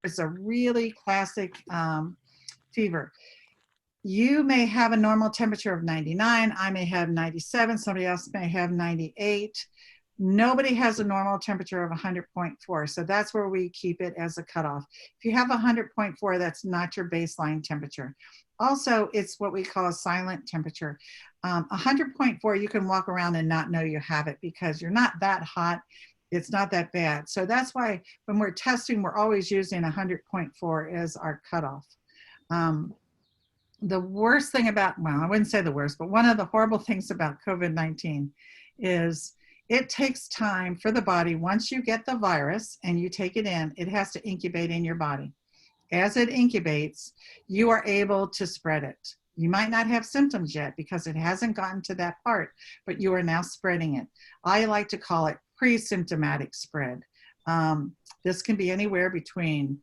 is a really classic fever. You may have a normal temperature of 99. I may have 97. Somebody else may have 98. Nobody has a normal temperature of 100.4. So that's where we keep it as a cutoff. If you have 100.4, that's not your baseline temperature. Also, it's what we call a silent temperature. 100.4, you can walk around and not know you have it because you're not that hot. It's not that bad. So that's why when we're testing, we're always using 100.4 as our cutoff. The worst thing about, well, I wouldn't say the worst, but one of the horrible things about COVID-19 is it takes time for the body. Once you get the virus and you take it in, it has to incubate in your body. As it incubates, you are able to spread it. You might not have symptoms yet because it hasn't gotten to that part, but you are now spreading it. I like to call it pre-symptomatic spread. This can be anywhere between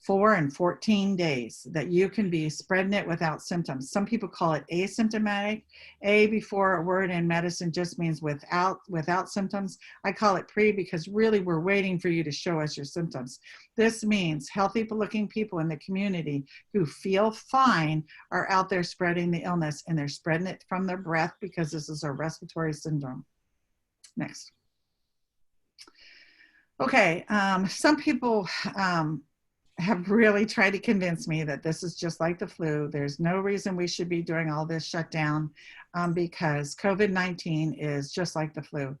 4 and 14 days that you can be spreading it without symptoms. Some people call it asymptomatic. A before a word in medicine just means without symptoms. I call it pre because really we're waiting for you to show us your symptoms. This means healthy looking people in the community who feel fine are out there spreading the illness, and they're spreading it from their breath because this is a respiratory syndrome. Next. Okay, some people have really tried to convince me that this is just like the flu. There's no reason we should be doing all this shutdown because COVID-19 is just like the flu.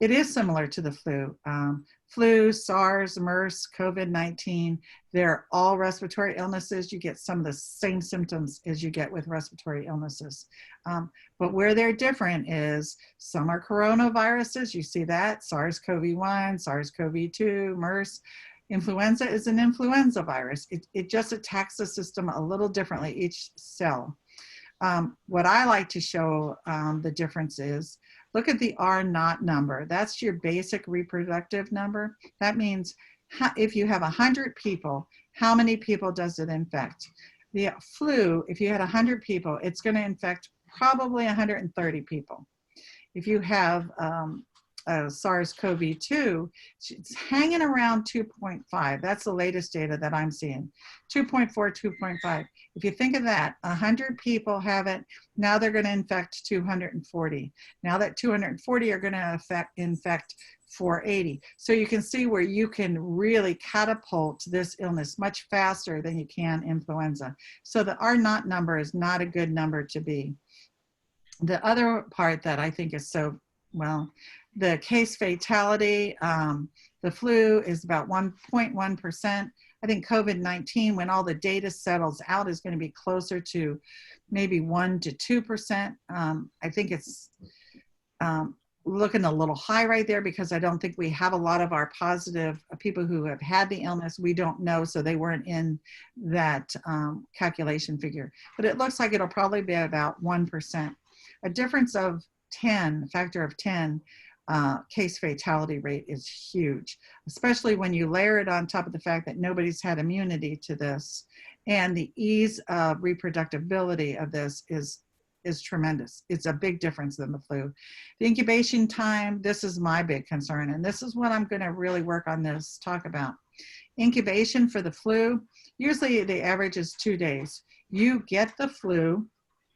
It is similar to the flu. Flu, SARS, MERS, COVID-19, they're all respiratory illnesses. You get some of the same symptoms as you get with respiratory illnesses. But where they're different is some are coronaviruses. You see that, SARS-CoV-1, SARS-CoV-2, MERS. Influenza is an influenza virus. It just attacks the system a little differently, each cell. What I like to show the difference is, look at the R naught number. That's your basic reproductive number. That means if you have 100 people, how many people does it infect? The flu, if you had 100 people, it's going to infect probably 130 people. If you have SARS-CoV-2, it's hanging around 2.5. That's the latest data that I'm seeing. 2.4, 2.5. If you think of that, 100 people have it. Now they're going to infect 240. Now that 240 are going to infect 480. So you can see where you can really catapult this illness much faster than you can influenza. So the R naught number is not a good number to be. The other part that I think is so, well, the case fatality, the flu is about 1.1%. I think COVID-19, when all the data settles out, is going to be closer to maybe 1 to 2%. I think it's looking a little high right there because I don't think we have a lot of our positive people who have had the illness. We don't know, so they weren't in that calculation figure. But it looks like it'll probably be about 1%. A difference of 10, a factor of 10, case fatality rate is huge, especially when you layer it on top of the fact that nobody's had immunity to this, and the ease of reproducibility of this is tremendous. It's a big difference than the flu. The incubation time, this is my big concern, and this is what I'm going to really work on this talk about. Incubation for the flu, usually the average is 2 days. You get the flu,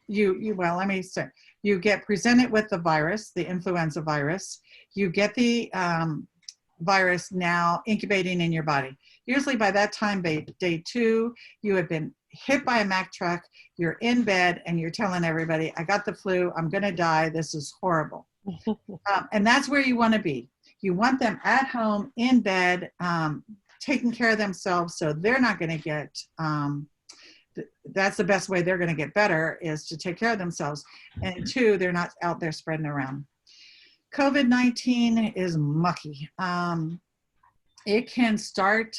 well, let me say, you get presented with the virus, the influenza virus. You get the virus now incubating in your body. Usually by that time, day 2, you have been hit by a Mack truck, you're in bed, and you're telling everybody, I got the flu, I'm gonna die, this is horrible. And that's where you wanna be. You want them at home, in bed, taking care of themselves so they're not gonna get, that's the best way they're going to get better, is to take care of themselves. And 2, they're not out there spreading around. COVID-19 is mucky. It can start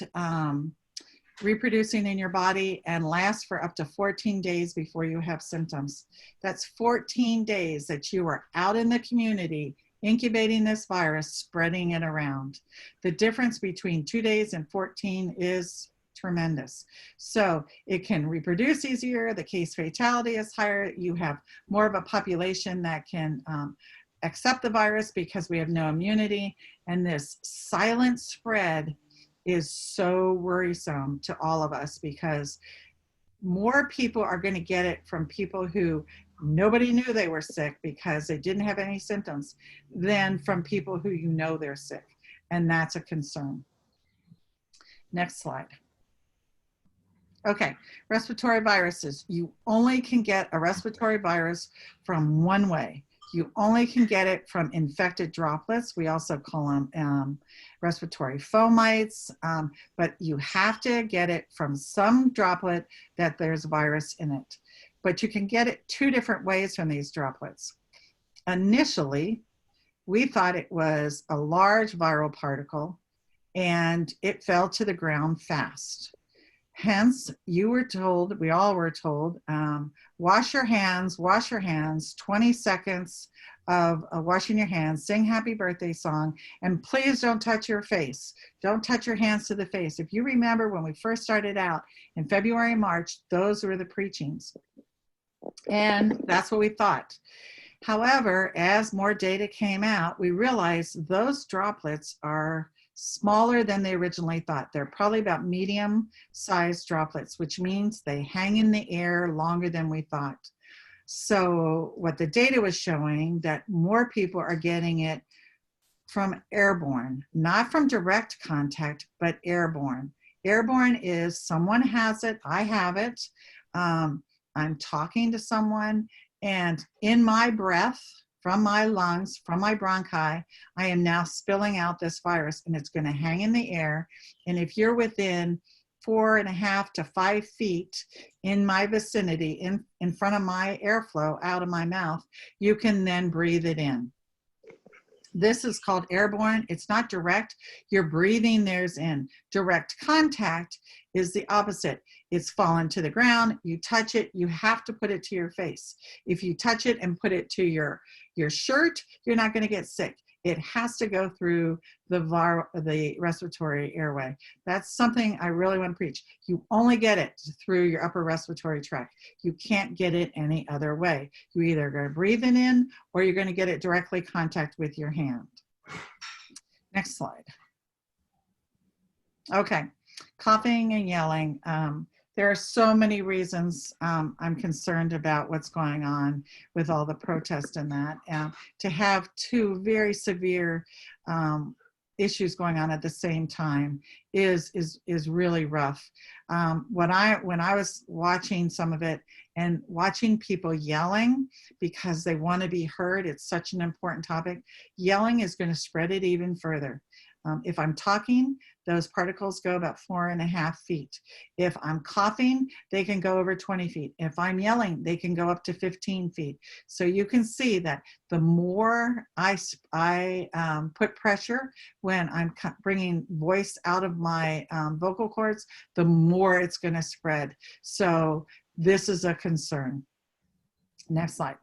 reproducing in your body and last for up to 14 days before you have symptoms. That's 14 days that you are out in the community incubating this virus, spreading it around. The difference between 2 days and 14 is tremendous. So it can reproduce easier, the case fatality is higher, you have more of a population that can accept the virus because we have no immunity, and this silent spread is so worrisome to all of us, because more people are going to get it from people who nobody knew they were sick because they didn't have any symptoms than from people who you know they're sick. And that's a concern. Next slide. Okay, respiratory viruses. You only can get a respiratory virus from one way. You only can get it from infected droplets. We also call them respiratory fomites, but you have to get it from some droplet that there's a virus in it. But you can get it two different ways from these droplets. Initially, we thought it was a large viral particle and it fell to the ground fast. Hence, you were told, we all were told, wash your hands, 20 seconds of washing your hands, sing happy birthday song, and please don't touch your face. Don't touch your hands to the face. If you remember when we first started out in February, March, those were the preachings. And that's what we thought. However, as more data came out, we realized those droplets are smaller than they originally thought. They're probably about medium-sized droplets, which means they hang in the air longer than we thought. So what the data was showing, that more people are getting it from airborne, not from direct contact, but airborne. Airborne is someone has it, I have it, I'm talking to someone, and in my breath, from my lungs, from my bronchi, I am now spilling out this virus, and it's going to hang in the air. And if you're within 4.5 to 5 feet in my vicinity, in front of my airflow out of my mouth, you can then breathe it in. This is called airborne. It's not direct. You're breathing theirs in. Direct contact is the opposite. It's fallen to the ground. You touch it. You have to put it to your face. If you touch it and put it to your shirt, you're not going to get sick. It has to go through the respiratory airway. That's something I really want to preach. You only get it through your upper respiratory tract. You can't get it any other way. You either going to breathe it in, or you're going to get it directly contact with your hand. Next slide. Okay, coughing and yelling. There are so many reasons I'm concerned about what's going on with all the protests and that. To have two very severe issues going on at the same time is really rough. When I was watching some of it and watching people yelling because they want to be heard, it's such an important topic. Yelling is going to spread it even further. If I'm talking, those particles go about 4.5 feet. If I'm coughing, they can go over 20 feet. If I'm yelling, they can go up to 15 feet. So you can see that the more I put pressure when I'm bringing voice out of my vocal cords, the more it's going to spread. So this is a concern. Next slide.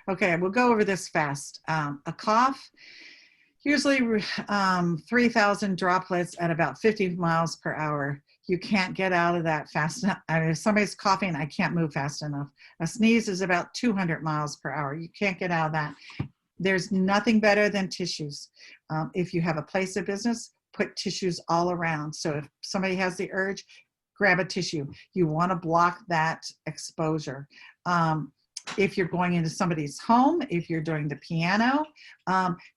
Okay, we'll go over this fast. A cough. Usually 3,000 droplets at about 50 miles per hour. You can't get out of that fast enough. I mean, if somebody's coughing, I can't move fast enough. A sneeze is about 200 miles per hour. You can't get out of that. There's nothing better than tissues. If you have a place of business, put tissues all around. So if somebody has the urge, grab a tissue. You want to block that exposure. If you're going into somebody's home, if you're doing the piano,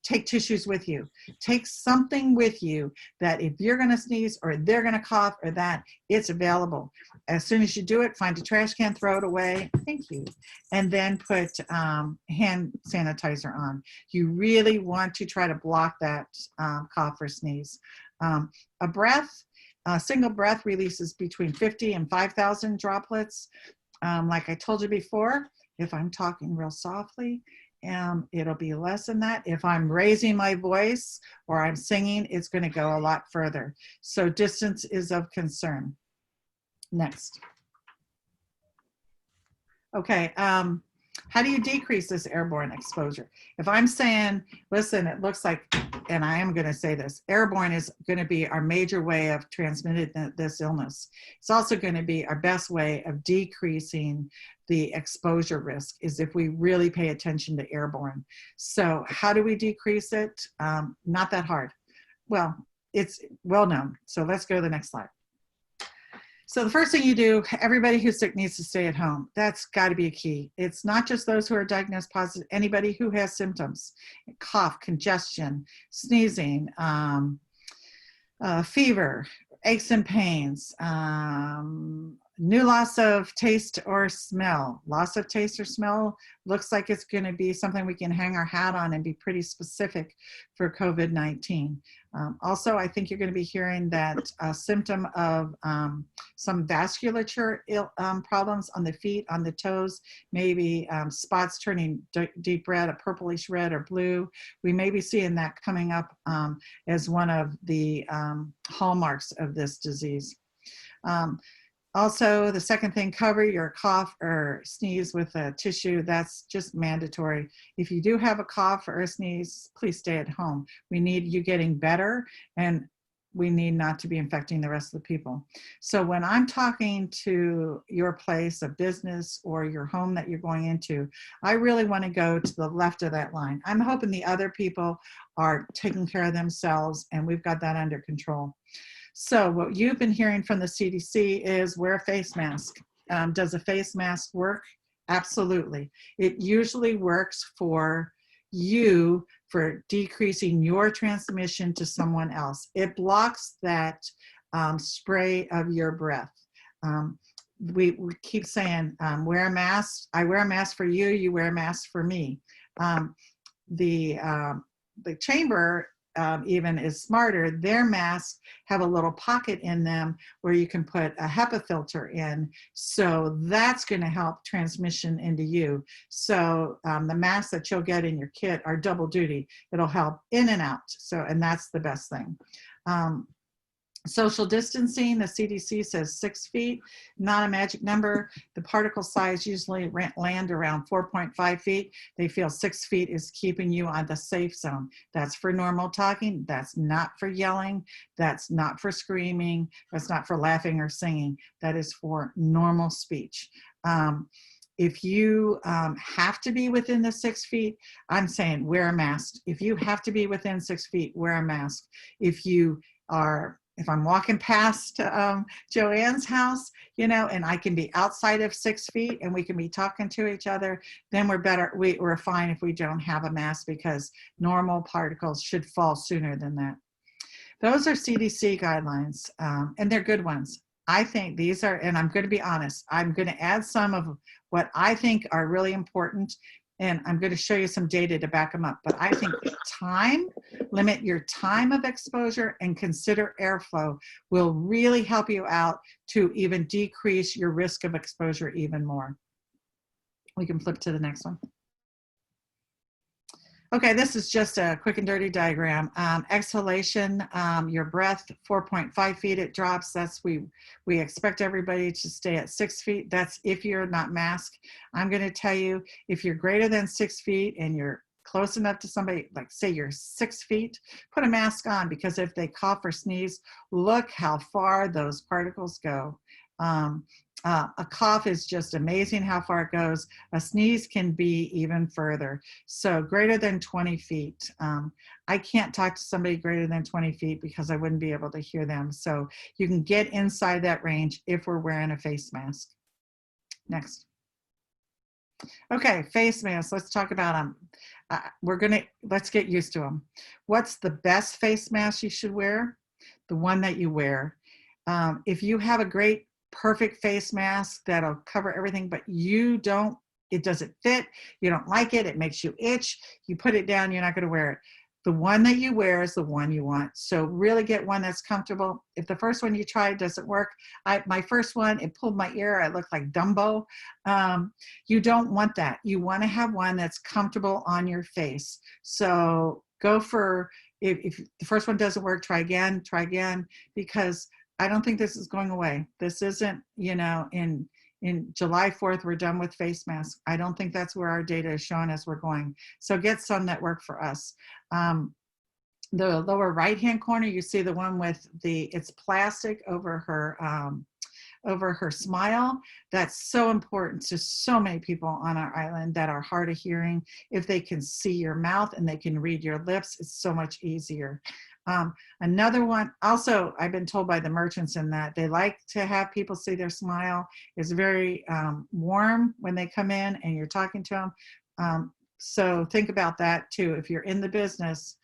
take tissues with you. Take something with you that if you're going to sneeze or they're going to cough or that, it's available. As soon as you do it, find a trash can, throw it away. Thank you. And then put hand sanitizer on. You really want to try to block that cough or sneeze. A breath, a single breath releases between 50 and 5,000 droplets. Like I told you before, if I'm talking real softly, it'll be less than that. If I'm raising my voice or I'm singing, it's going to go a lot further. So distance is of concern. Next. Okay, how do you decrease this airborne exposure? If I'm saying, listen, it looks like, and I am going to say this, airborne is going to be our major way of transmitting this illness. It's also going to be our best way of decreasing the exposure risk is if we really pay attention to airborne. So how do we decrease it? Not that hard. Well, it's well known. So let's go to the next slide. So the first thing you do, everybody who's sick needs to stay at home. That's got to be a key. It's not just those who are diagnosed positive, anybody who has symptoms, cough, congestion, sneezing, fever, aches and pains, new loss of taste or smell. Loss of taste or smell looks like it's going to be something we can hang our hat on and be pretty specific for COVID-19. Also, I think you're going to be hearing that a symptom of some vasculature problems on the feet, on the toes, maybe spots turning deep red, a purplish red or blue. We may be seeing that coming up as one of the hallmarks of this disease. Also, the second thing, cover your cough or sneeze with a tissue. That's just mandatory. If you do have a cough or a sneeze, please stay at home. We need you getting better, and we need not to be infecting the rest of the people. So when I'm talking to your place of business or your home that you're going into, I really want to go to the left of that line. I'm hoping the other people are taking care of themselves, and we've got that under control. So what you've been hearing from the CDC is wear a face mask. Does a face mask work? Absolutely. It usually works for you for decreasing your transmission to someone else. It blocks that spray of your breath. We keep saying, wear a mask. I wear a mask for you, you wear a mask for me. The chamber even is smarter. Their masks have a little pocket in them where you can put a HEPA filter in. So that's going to help transmission into you. So the masks that you'll get in your kit are double duty. It'll help in and out. So, and that's the best thing. Social distancing, the CDC says 6 feet, not a magic number. The particle size usually land around 4.5 feet. They feel 6 feet is keeping you on the safe zone. That's for normal talking. That's not for yelling. That's not for screaming. That's not for laughing or singing. That is for normal speech. If you have to be within the 6 feet, I'm saying wear a mask. If you have to be within 6 feet, wear a mask. If I'm walking past Joanne's house, you know, and I can be outside of 6 feet and we can be talking to each other, then we're fine if we don't have a mask, because normal particles should fall sooner than that. Those are CDC guidelines, and they're good ones. I think these are, and I'm going to be honest, I'm going to add some of what I think are really important, and I'm going to show you some data to back them up. But I think limit your time of exposure and consider airflow will really help you out to even decrease your risk of exposure even more. We can flip to the next one. Okay, this is just a quick and dirty diagram. Exhalation, your breath, 4.5 feet, it drops. That's, we expect everybody to stay at 6 feet. That's if you're not masked. I'm gonna tell you, if you're greater than 6 feet and you're close enough to somebody, like say you're 6 feet, put a mask on, because if they cough or sneeze, look how far those particles go. A cough is just amazing how far it goes. A sneeze can be even further. So greater than 20 feet. I can't talk to somebody greater than 20 feet because I wouldn't be able to hear them. So you can get inside that range if we're wearing a face mask. Next. Okay, face masks, let's talk about them. Let's get used to them. What's the best face mask you should wear? The one that you wear. If you have a great perfect face mask that'll cover everything, but it doesn't fit, you don't like it, it makes you itch, you put it down, you're not going to wear it. The one that you wear is the one you want. So really get one that's comfortable. If the first one you tried doesn't work, my first one, it pulled my ear, I looked like Dumbo. You don't want that. You want to have one that's comfortable on your face. So go for, if the first one doesn't work, try again, because I don't think this is going away. This isn't, you know, in July 4th, we're done with face masks. I don't think that's where our data is showing us we're going. So get some that work for us. The lower right-hand corner, you see the one with it's plastic over her smile. That's so important to so many people on our island that are hard of hearing. If they can see your mouth and they can read your lips, it's so much easier. Another one, also, I've been told by the merchants in that they like to have people see their smile. It's very warm when they come in and you're talking to them. So think about that too. If you're in the business,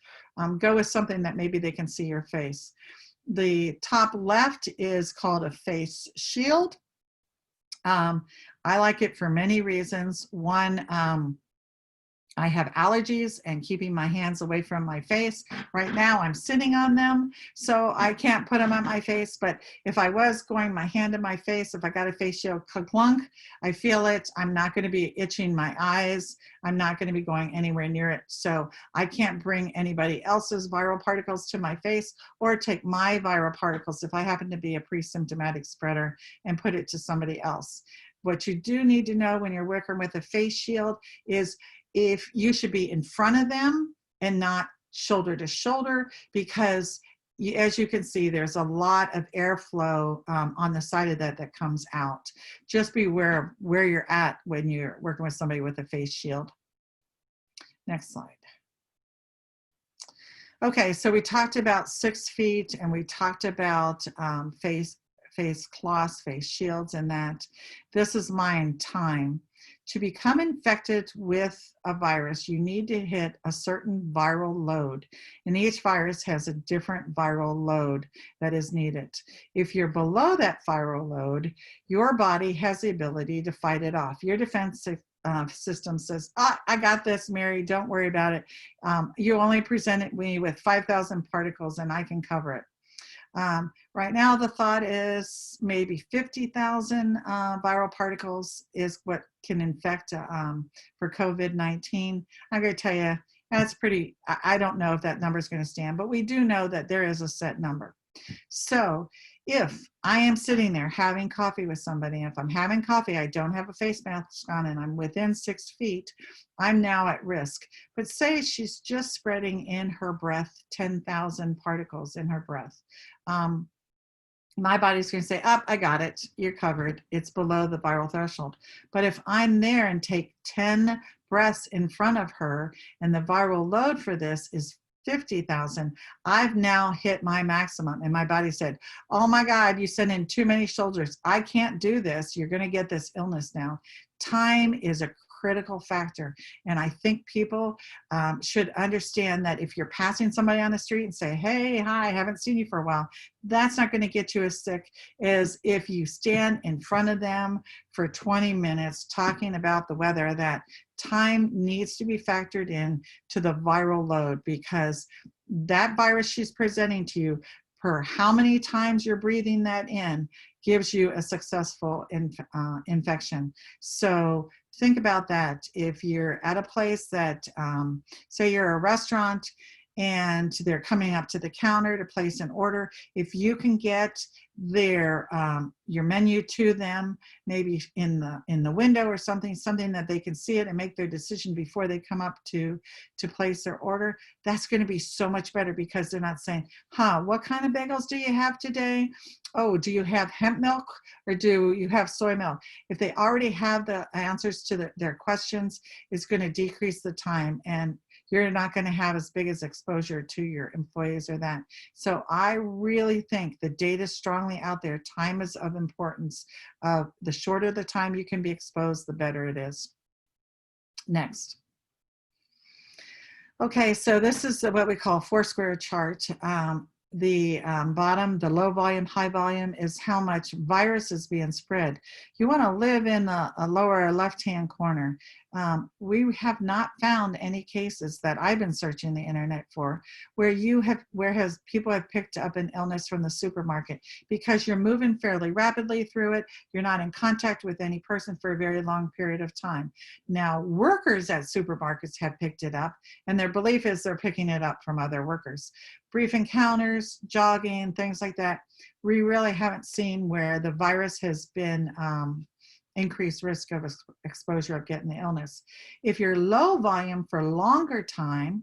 go with something that maybe they can see your face. The top left is called a face shield. I like it for many reasons. One, I have allergies, and keeping my hands away from my face. Right now I'm sitting on them, so I can't put them on my face. But if I was going my hand in my face, if I got a face shield, clunk, I feel it. I'm not going to be itching my eyes. I'm not going to be going anywhere near it. So I can't bring anybody else's viral particles to my face or take my viral particles if I happen to be a pre-symptomatic spreader and put it to somebody else. What you do need to know when you're working with a face shield is if you should be in front of them and not shoulder to shoulder, because as you can see, there's a lot of airflow on the side of that comes out. Just be aware of where you're at when you're working with somebody with a face shield. Next slide. Okay, so we talked about 6 feet, and we talked about face cloths, face shields, and that. This is mine, time. To become infected with a virus, you need to hit a certain viral load, and each virus has a different viral load that is needed. If you're below that viral load, your body has the ability to fight it off. Your defense system says, I got this, Mary, don't worry about it. You only presented me with 5,000 particles and I can cover it. Right now, the thought is maybe 50,000 viral particles is what can infect for COVID-19. I'm going to tell you, that's pretty, I don't know if that number is going to stand, but we do know that there is a set number. So if I am sitting there having coffee with somebody, if I'm having coffee, I don't have a face mask on and I'm within 6 feet, I'm now at risk. But say she's just spreading in her breath 10,000 particles in her breath. My body's going to say, I got it, you're covered, it's below the viral threshold. But if I'm there and take 10 breaths in front of her and the viral load for this is 50,000, I've now hit my maximum. And my body said, oh my God, you sent in too many soldiers. I can't do this. You're going to get this illness now. Time is a critical factor. And I think people should understand that if you're passing somebody on the street and say, hey, hi, I haven't seen you for a while, that's not going to get you as sick as if you stand in front of them for 20 minutes talking about the weather. That time needs to be factored in to the viral load, because that virus she's presenting to you, per how many times you're breathing that in, gives you a successful infection. So think about that. If you're at a place that, say you're a restaurant and they're coming up to the counter to place an order, if you can get their your menu to them, maybe in the window or something that they can see it and make their decision before they come up to place their order, that's going to be so much better, because they're not saying, what kind of bagels do you have today? Oh, do you have hemp milk or do you have soy milk? If they already have the answers to their questions, it's going to decrease the time, and you're not going to have as big as exposure to your employees or that. So I really think the data is strongly out there. Time is of importance. The shorter the time you can be exposed, the better it is. Next. Okay, so this is what we call four-square chart. The bottom, the low volume, high volume, is how much virus is being spread. You want to live in a lower left-hand corner. We have not found any cases that I've been searching the internet for where people have picked up an illness from the supermarket, because you're moving fairly rapidly through it. You're not in contact with any person for a very long period of time. Now, workers at supermarkets have picked it up, and their belief is they're picking it up from other workers. Brief encounters, jogging, things like that, we really haven't seen where the virus has been increased risk of exposure of getting the illness. If you're low volume for longer time,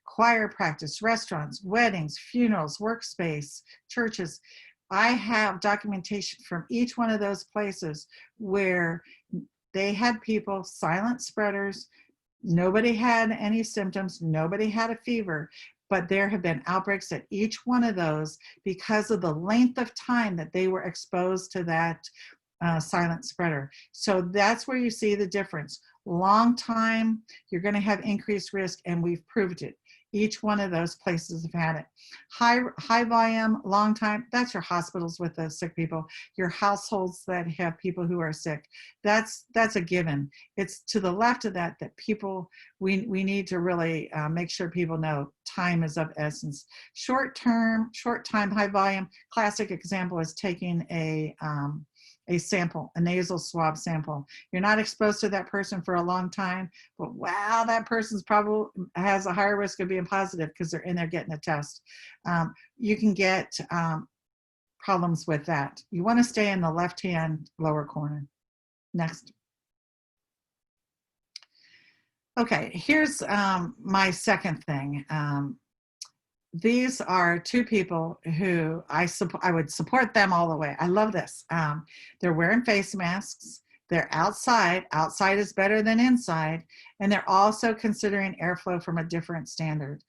choir practice, restaurants, weddings, funerals, workspace, churches, I have documentation from each one of those places where they had people, silent spreaders, nobody had any symptoms, nobody had a fever, but there have been outbreaks at each one of those because of the length of time that they were exposed to that silent spreader. So that's where you see the difference. Long time, you're going to have increased risk, and we've proved it. Each one of those places have had it. High volume, long time, that's your hospitals with the sick people, your households that have people who are sick. That's a given. It's to the left of that people, we need to really make sure people know time is of essence. Short time, high volume, classic example is taking a sample, a nasal swab sample. You're not exposed to that person for a long time, but wow, that person's probably has a higher risk of being positive because they're in there getting a test. You can get problems with that. You want to stay in the left-hand lower corner. Next. Okay, here's my second thing. These are two people who I would support them all the way. I love this. They're wearing face masks. They're outside. Outside is better than inside. And they're also considering airflow from a different standard.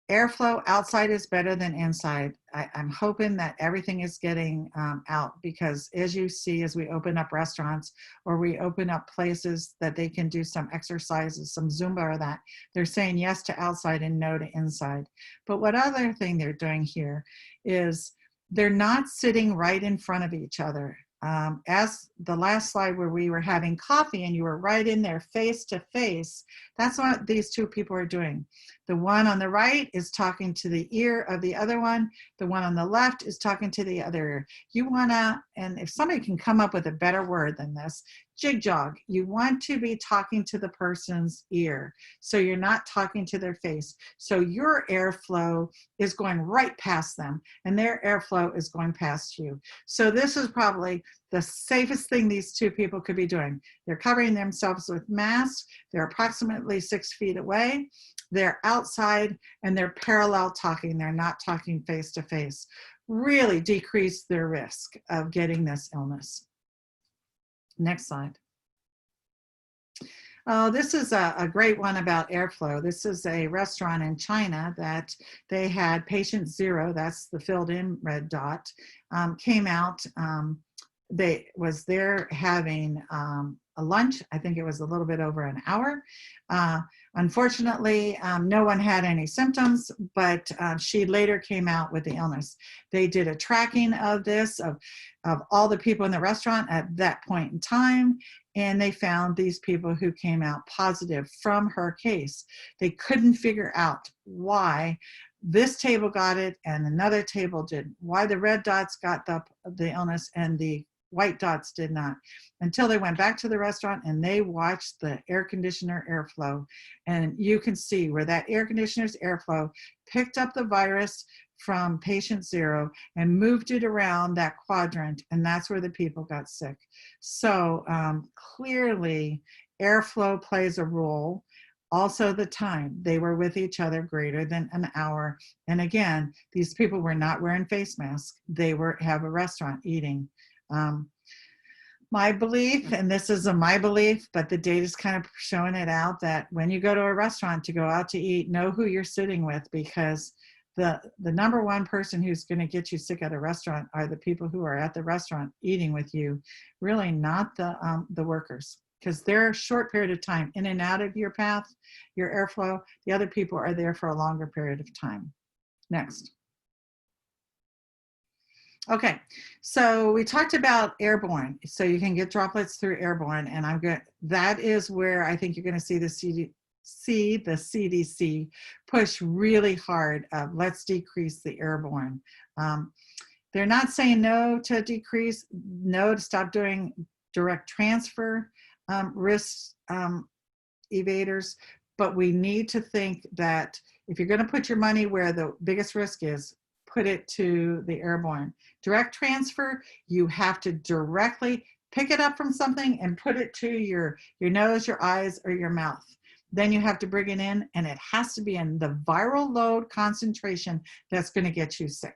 Airflow outside is better than inside. I'm hoping that everything is getting out, because as you see, as we open up restaurants or we open up places that they can do some exercises, some Zumba or that, they're saying yes to outside and no to inside. But what other thing they're doing here is they're not sitting right in front of each other. As the last slide where we were having coffee and you were right in there face to face, that's what these two people are doing. The one on the right is talking to the ear of the other one. The one on the left is talking to the other ear. You wanna, and if somebody can come up with a better word than this, jig jog. You want to be talking to the person's ear. So you're not talking to their face. So your airflow is going right past them and their airflow is going past you. So this is probably the safest thing these two people could be doing. They're covering themselves with masks. They're approximately 6 feet away. They're outside and they're parallel talking. They're not talking face to face. Really decrease their risk of getting this illness. Next slide. Oh, this is a great one about airflow. This is a restaurant in China that they had patient 0, that's the filled in red dot, came out. They was there having a lunch. I think it was a little bit over an hour. Unfortunately, no one had any symptoms, but she later came out with the illness. They did a tracking of this, of all the people in the restaurant at that point in time, and they found these people who came out positive from her case. They couldn't figure out why this table got it and another table did, why the red dots got the illness and the white dots did not, until they went back to the restaurant and they watched the air conditioner airflow. And you can see where that air conditioner's airflow picked up the virus from patient 0 and moved it around that quadrant, and that's where the people got sick. So clearly airflow plays a role. Also the time, they were with each other greater than an hour. And again, these people were not wearing face masks. They have a restaurant eating. My belief, and this is my belief, but the data is kind of showing it out, that when you go to a restaurant to go out to eat, know who you're sitting with, because the number one person who's going to get you sick at a restaurant are the people who are at the restaurant eating with you, really not the workers, because they're a short period of time in and out of your path, your airflow. The other people are there for a longer period of time. Next. Okay, so we talked about airborne. So you can get droplets through airborne, and that is where I think you're going to see the CDC push really hard of let's decrease the airborne. They're not saying no to decrease, no to stop doing direct transfer risk evaders, but we need to think that if you're going to put your money where the biggest risk is, put it to the airborne. Direct transfer, you have to directly pick it up from something and put it to your nose, your eyes, or your mouth. Then you have to bring it in, and it has to be in the viral load concentration that's going to get you sick.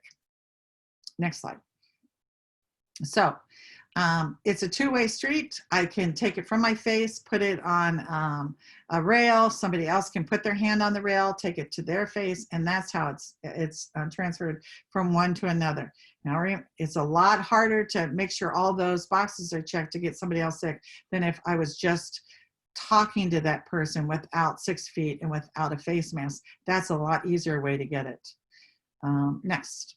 Next slide. So It's a two-way street. I can take it from my face, put it on a rail. Somebody else can put their hand on the rail, take it to their face, and that's how it's transferred from one to another. Now, it's a lot harder to make sure all those boxes are checked to get somebody else sick than if I was just talking to that person without 6 feet and without a face mask. That's a lot easier way to get it. Next.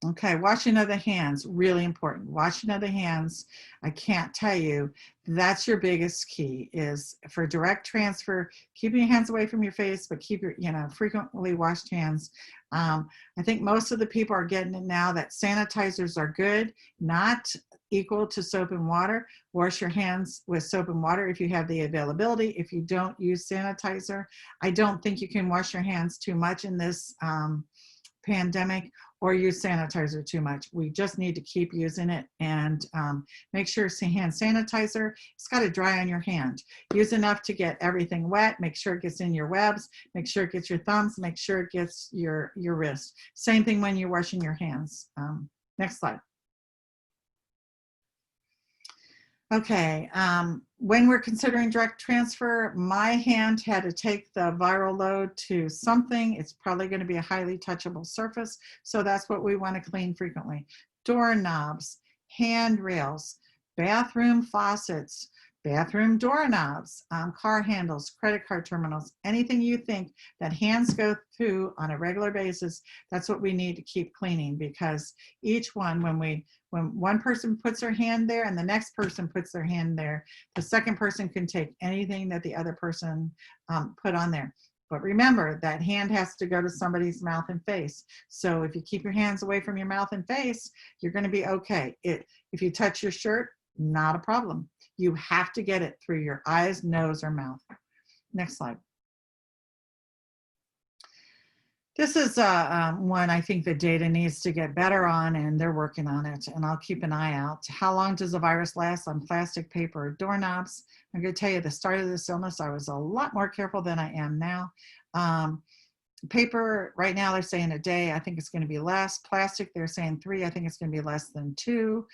Okay, washing of the hands, really important. Washing of the hands, I can't tell you, that's your biggest key is for direct transfer, keeping your hands away from your face, but keep your, frequently washed hands. I think most of the people are getting it now that sanitizers are good, not equal to soap and water. Wash your hands with soap and water if you have the availability. If you don't use sanitizer, I don't think you can wash your hands too much in this pandemic or use sanitizer too much. We just need to keep using it and make sure hand sanitizer, it's got to dry on your hand. Use enough to get everything wet. Make sure it gets in your webs. Make sure it gets your thumbs. Make sure it gets your wrist. Same thing when you're washing your hands. Next slide. Okay, when we're considering direct transfer, my hand had to take the viral load to something. It's probably going to be a highly touchable surface, so that's what we want to clean frequently. Doorknobs, handrails, bathroom faucets, bathroom doorknobs, car handles, credit card terminals, anything you think that hands go through on a regular basis, that's what we need to keep cleaning, because each one, when one person puts their hand there and the next person puts their hand there, the second person can take anything that the other person put on there. But remember, that hand has to go to somebody's mouth and face. So if you keep your hands away from your mouth and face, you're going to be okay. If you touch your shirt, not a problem. You have to get it through your eyes, nose, or mouth. Next slide. This is one I think the data needs to get better on, and they're working on it, and I'll keep an eye out. How long does the virus last on plastic, paper, or doorknobs? I'm going to tell you, the start of this illness, I was a lot more careful than I am now. Paper, right now they're saying a day. I think it's going to be less. Plastic, they're saying 3. I think it's going to be less than 2.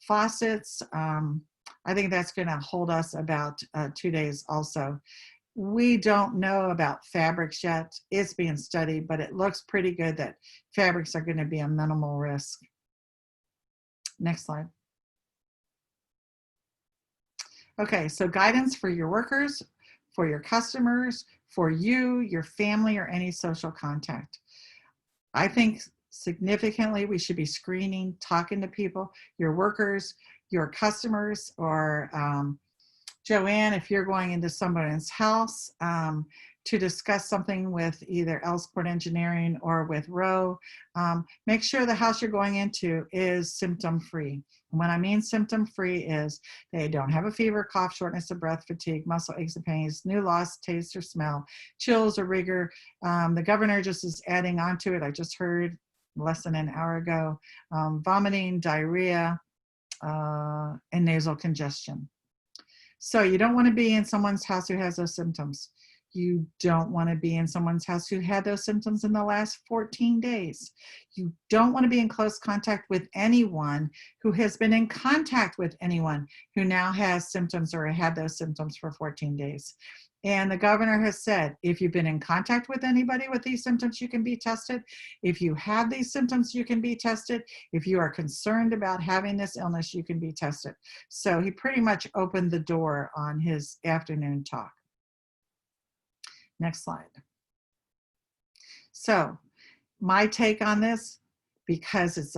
Faucets, I think that's going to hold us about 2 days also. We don't know about fabrics yet. It's being studied, but it looks pretty good that fabrics are going to be a minimal risk. Next slide. Okay, so guidance for your workers, for your customers, for you, your family, or any social contact. I think significantly we should be screening, talking to people, your workers, your customers, or Joanne, if you're going into someone's house to discuss something with either Elsport Engineering or with Roe, make sure the house you're going into is symptom-free. When I mean symptom-free is they don't have a fever, cough, shortness of breath, fatigue, muscle aches and pains, new loss, taste or smell, chills or rigor. The governor just is adding on to it. I just heard less than an hour ago, vomiting, diarrhea, and nasal congestion. So you don't want to be in someone's house who has those symptoms. You don't want to be in someone's house who had those symptoms in the last 14 days. You don't want to be in close contact with anyone who has been in contact with anyone who now has symptoms or had those symptoms for 14 days. And the governor has said, if you've been in contact with anybody with these symptoms, you can be tested. If you have these symptoms, you can be tested. If you are concerned about having this illness, you can be tested. So he pretty much opened the door on his afternoon talk. Next slide. So my take on this, because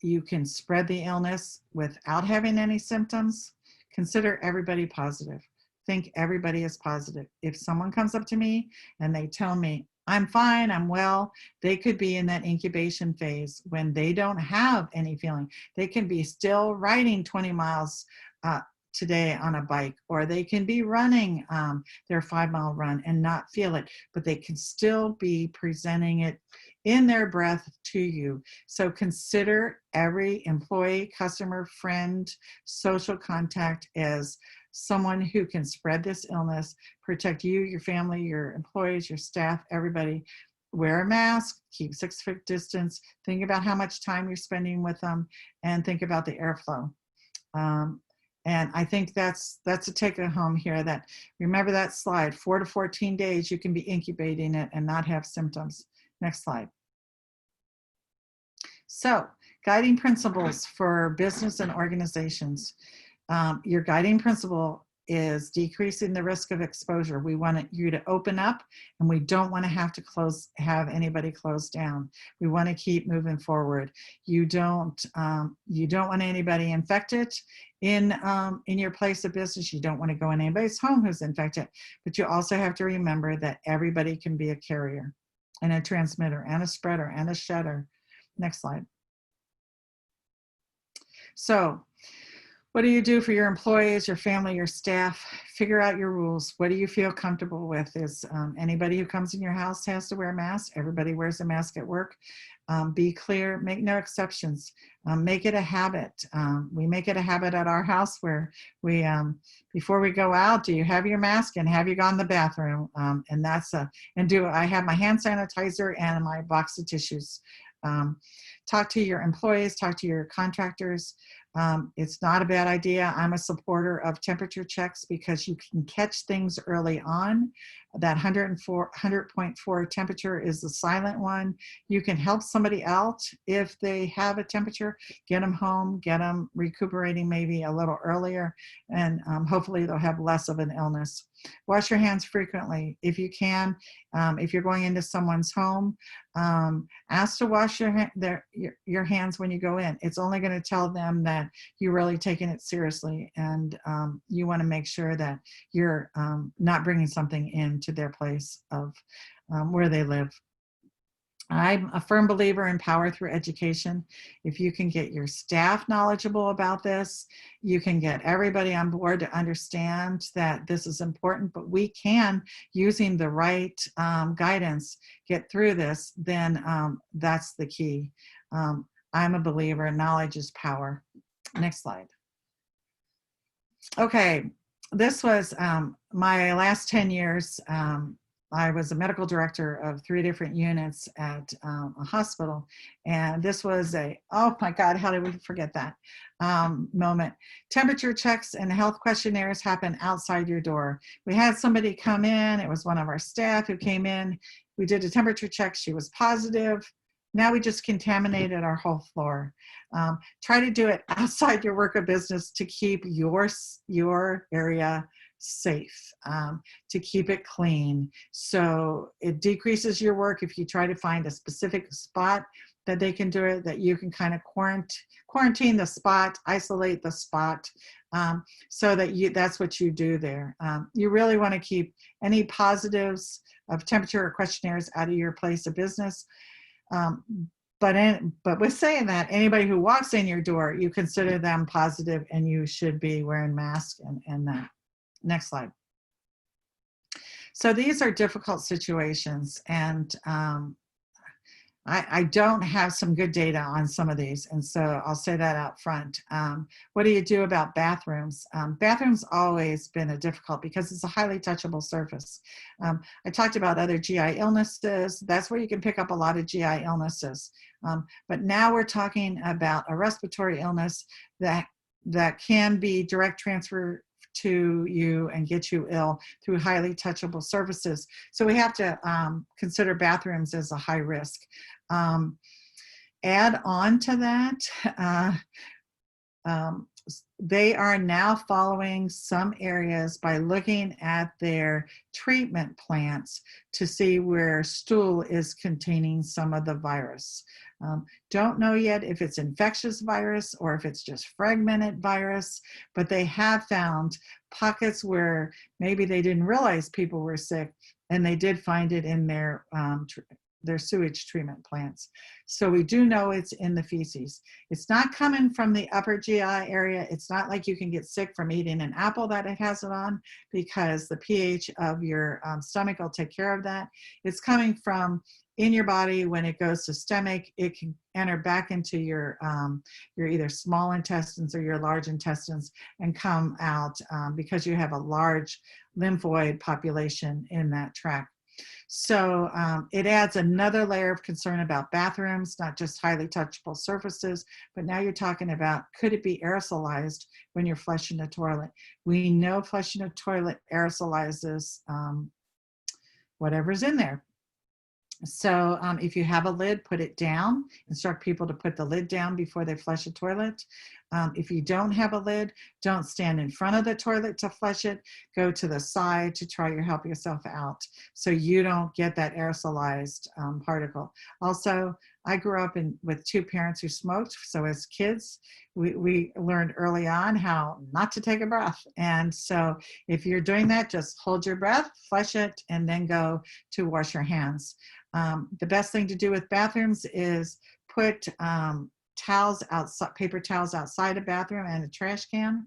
you can spread the illness without having any symptoms, consider everybody positive. Think everybody is positive. If someone comes up to me and they tell me, I'm fine, I'm well, they could be in that incubation phase when they don't have any feeling. They can be still riding 20 miles today on a bike, or they can be running their 5-mile run and not feel it, but they can still be presenting it in their breath to you. So consider every employee, customer, friend, social contact as someone who can spread this illness, protect you, your family, your employees, your staff, everybody. wear a mask, keep 6 foot distance, think about how much time you're spending with them, and think about the airflow. And I think that's a take home here, that remember that slide, 4 to 14 days, you can be incubating it and not have symptoms. Next slide. So guiding principles for business and organizations. Your guiding principle is decreasing the risk of exposure. We want you to open up, and we don't want to have anybody close down. We want to keep moving forward. You don't want anybody infected in your place of business. You don't want to go in anybody's home who's infected, but you also have to remember that everybody can be a carrier and a transmitter and a spreader and a shedder. Next slide. So what do you do for your employees, your family, your staff? Figure out your rules. What do you feel comfortable with? Is anybody who comes in your house has to wear a mask? Everybody wears a mask at work. Be clear, make no exceptions. Make it a habit. We make it a habit at our house where we, before we go out, do you have your mask and have you gone to the bathroom? And I have my hand sanitizer and my box of tissues. Talk to your employees, talk to your contractors. It's not a bad idea. I'm a supporter of temperature checks because you can catch things early on. That 100.4 temperature is the silent one. You can help somebody out if they have a temperature, get them home, get them recuperating maybe a little earlier, and hopefully they'll have less of an illness. Wash your hands frequently if you can. If you're going into someone's home, ask to wash your hands when you go in. It's only going to tell them that you're really taking it seriously, and you want to make sure that you're not bringing something into their place of where they live. I'm a firm believer in power through education. If you can get your staff knowledgeable about this, you can get everybody on board to understand that this is important, but we can, using the right guidance, get through this, then that's the key. I'm a believer in knowledge is power. Next slide. Okay, this was my last 10 years. I was a medical director of 3 different units at a hospital. And this was oh my God, how did we forget that moment? Temperature checks and health questionnaires happen outside your door. We had somebody come in, it was one of our staff who came in. We did a temperature check, she was positive. Now we just contaminated our whole floor. Try to do it outside your work of business to keep your area safe, to keep it clean. So it decreases your work if you try to find a specific spot that they can do it, that you can kind of quarantine the spot, isolate the spot, so that that's what you do there. You really want to keep any positives of temperature or questionnaires out of your place of business. But with saying that, anybody who walks in your door, you consider them positive and you should be wearing masks and that. Next slide. So these are difficult situations, and I don't have some good data on some of these, and so I'll say that out front. What do you do about bathrooms? Bathrooms always been a difficult because it's a highly touchable surface. I talked about other GI illnesses. That's where you can pick up a lot of GI illnesses. But now we're talking about a respiratory illness that can be direct transfer to you and get you ill through highly touchable surfaces. So we have to consider bathrooms as a high risk. Add on to that, they are now following some areas by looking at their treatment plants to see where stool is containing some of the virus. Don't know yet if it's infectious virus or if it's just fragmented virus, but they have found pockets where maybe they didn't realize people were sick, and they did find it in their sewage treatment plants. So we do know it's in the feces. It's not coming from the upper GI area. It's not like you can get sick from eating an apple that it has it on, because the pH of your stomach will take care of that. It's coming from in your body. When it goes systemic, it can enter back into your either small intestines or your large intestines and come out because you have a large lymphoid population in that tract. So it adds another layer of concern about bathrooms, not just highly touchable surfaces, but now you're talking about, could it be aerosolized when you're flushing the toilet? We know flushing a toilet aerosolizes whatever's in there. So if you have a lid, put it down. Instruct people to put the lid down before they flush a toilet. If you don't have a lid, don't stand in front of the toilet to flush it. Go to the side to try to help yourself out so you don't get that aerosolized particle. Also, I grew up with two parents who smoked. So as kids, we learned early on how not to take a breath. And so if you're doing that, just hold your breath, flush it, and then go to wash your hands. The best thing to do with bathrooms is put towels outside, paper towels outside a bathroom and a trash can.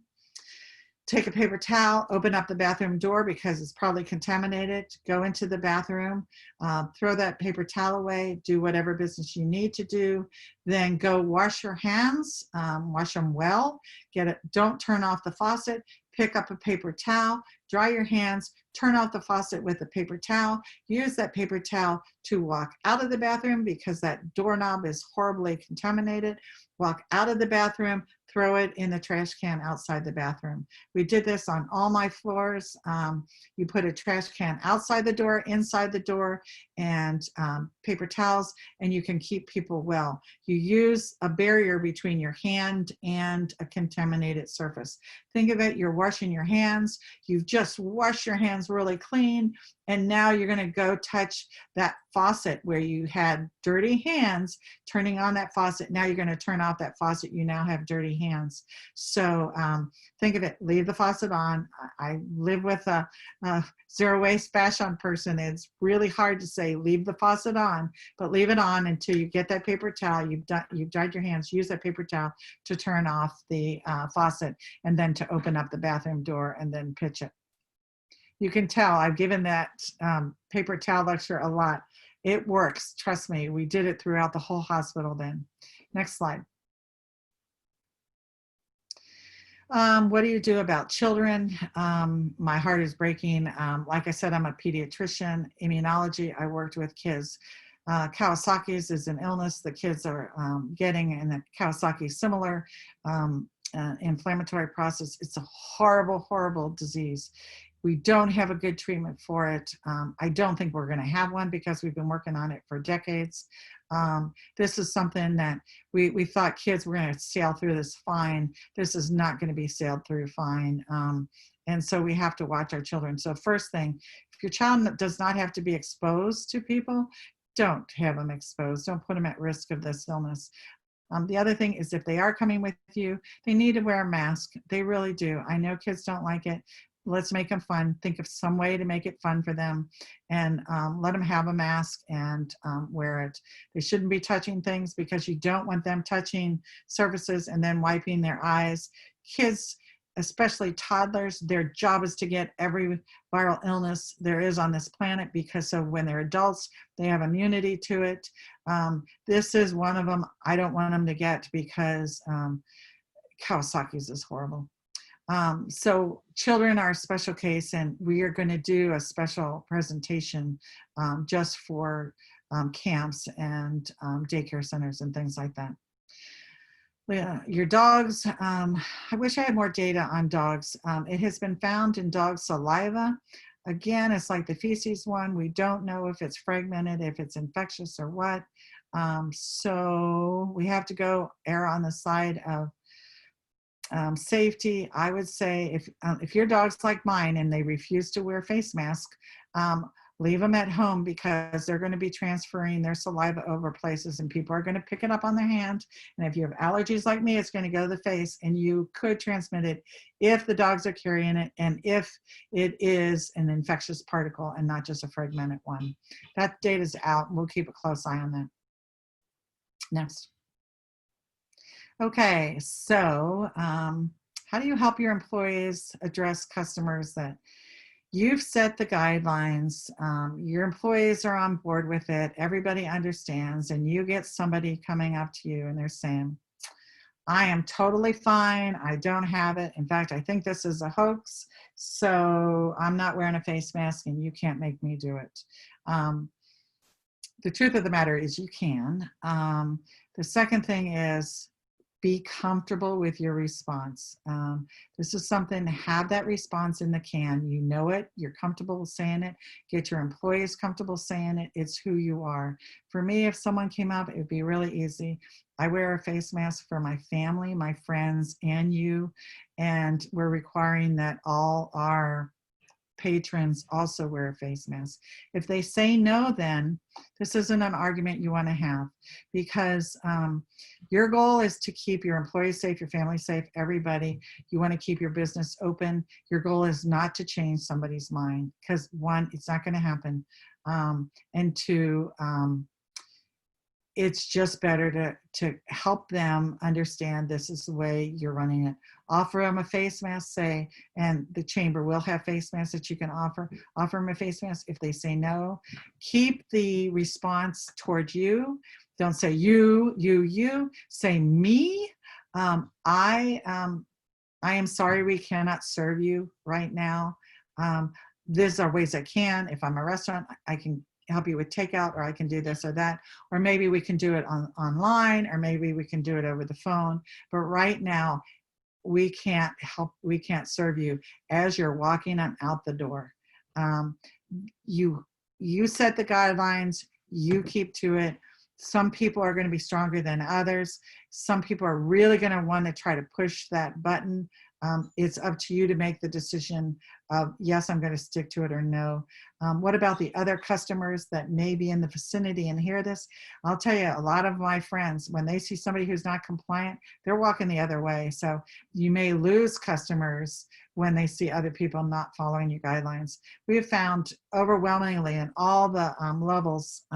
Take a paper towel, open up the bathroom door because it's probably contaminated, go into the bathroom, throw that paper towel away, do whatever business you need to do, then go wash your hands, wash them well, don't turn off the faucet, pick up a paper towel, dry your hands, turn off the faucet with a paper towel, use that paper towel to walk out of the bathroom because that doorknob is horribly contaminated, walk out of the bathroom, throw it in the trash can outside the bathroom. We did this on all my floors. You put a trash can outside the door, inside the door, and paper towels, and you can keep people well. You use a barrier between your hand and a contaminated surface. Think of it, you're washing your hands, you've just washed your hands really clean, and now you're gonna go touch that faucet where you had dirty hands, turning on that faucet. Now you're gonna turn off that faucet, you now have dirty hands. So think of it, leave the faucet on. I live with a zero waste fashion person. It's really hard to say leave the faucet on, but leave it on until you get that paper towel, you've dried your hands, use that paper towel to turn off the faucet and then to open up the bathroom door and then pitch it. You can tell I've given that paper towel lecture a lot. It works, trust me. We did it throughout the whole hospital then. Next slide. What do you do about children? My heart is breaking. Like I said, I'm a pediatrician, immunology. I worked with kids. Kawasaki's is an illness the kids are getting, and the Kawasaki similar inflammatory process. It's a horrible, horrible disease. We don't have a good treatment for it. I don't think we're going to have one because we've been working on it for decades. This is something that we thought kids were going to sail through this fine. This is not going to be sailed through fine. And so we have to watch our children. So first thing, if your child does not have to be exposed to people, don't have them exposed. Don't put them at risk of this illness. The other thing is if they are coming with you, they need to wear a mask. They really do. I know kids don't like it. Let's make them fun. Think of some way to make it fun for them and let them have a mask and wear it. They shouldn't be touching things because you don't want them touching surfaces and then wiping their eyes. Kids, especially toddlers, their job is to get every viral illness there is on this planet because so when they're adults, they have immunity to it. This is one of them I don't want them to get because Kawasaki's is horrible. So children are a special case, and we are going to do a special presentation just for camps and daycare centers and things like that. Your dogs, I wish I had more data on dogs. It has been found in dog saliva. Again, it's like the feces one. We don't know if it's fragmented, if it's infectious or what. So we have to go err on the side of safety. I would say if your dog's like mine and they refuse to wear face mask, leave them at home because they're going to be transferring their saliva over places and people are going to pick it up on their hand. And if you have allergies like me, it's going to go to the face and you could transmit it if the dogs are carrying it and if it is an infectious particle and not just a fragmented one. That data's out. We'll keep a close eye on that. Next. Okay, so how do you help your employees address customers that you've set the guidelines, your employees are on board with it, everybody understands, and you get somebody coming up to you and they're saying, I am totally fine, I don't have it. In fact, I think this is a hoax, so I'm not wearing a face mask and you can't make me do it. The truth of the matter is you can. The second thing is be comfortable with your response. This is something, have that response in the can. You know it, you're comfortable saying it, get your employees comfortable saying it. It's who you are. For me, if someone came up, it would be really easy. I wear a face mask for my family, my friends, and you, and we're requiring that all our patrons also wear a face mask. If they say no, then this isn't an argument you want to have, because your goal is to keep your employees safe, your family safe, everybody. You want to keep your business open. Your goal is not to change somebody's mind, because one, it's not going to happen. And two, it's just better to help them understand this is the way you're running it. Offer them a face mask, say, and the chamber will have face masks that you can offer. Offer them a face mask. If they say no, keep the response towards you. Don't say you, say me. I am sorry we cannot serve you right now. These are ways I can. If I'm a restaurant, I can help you with takeout, or I can do this or that, or maybe we can do it online, or maybe we can do it over the phone. But right now, we can't serve you as you're walking out the door. You set the guidelines, you keep to it. Some people are going to be stronger than others. Some people are really going to want to try to push that button. It's up to you to make the decision of, yes, I'm going to stick to it, or no. What about the other customers that may be in the vicinity and hear this? I'll tell you, a lot of my friends, when they see somebody who's not compliant, they're walking the other way. So you may lose customers when they see other people not following your guidelines. We have found overwhelmingly in all the levels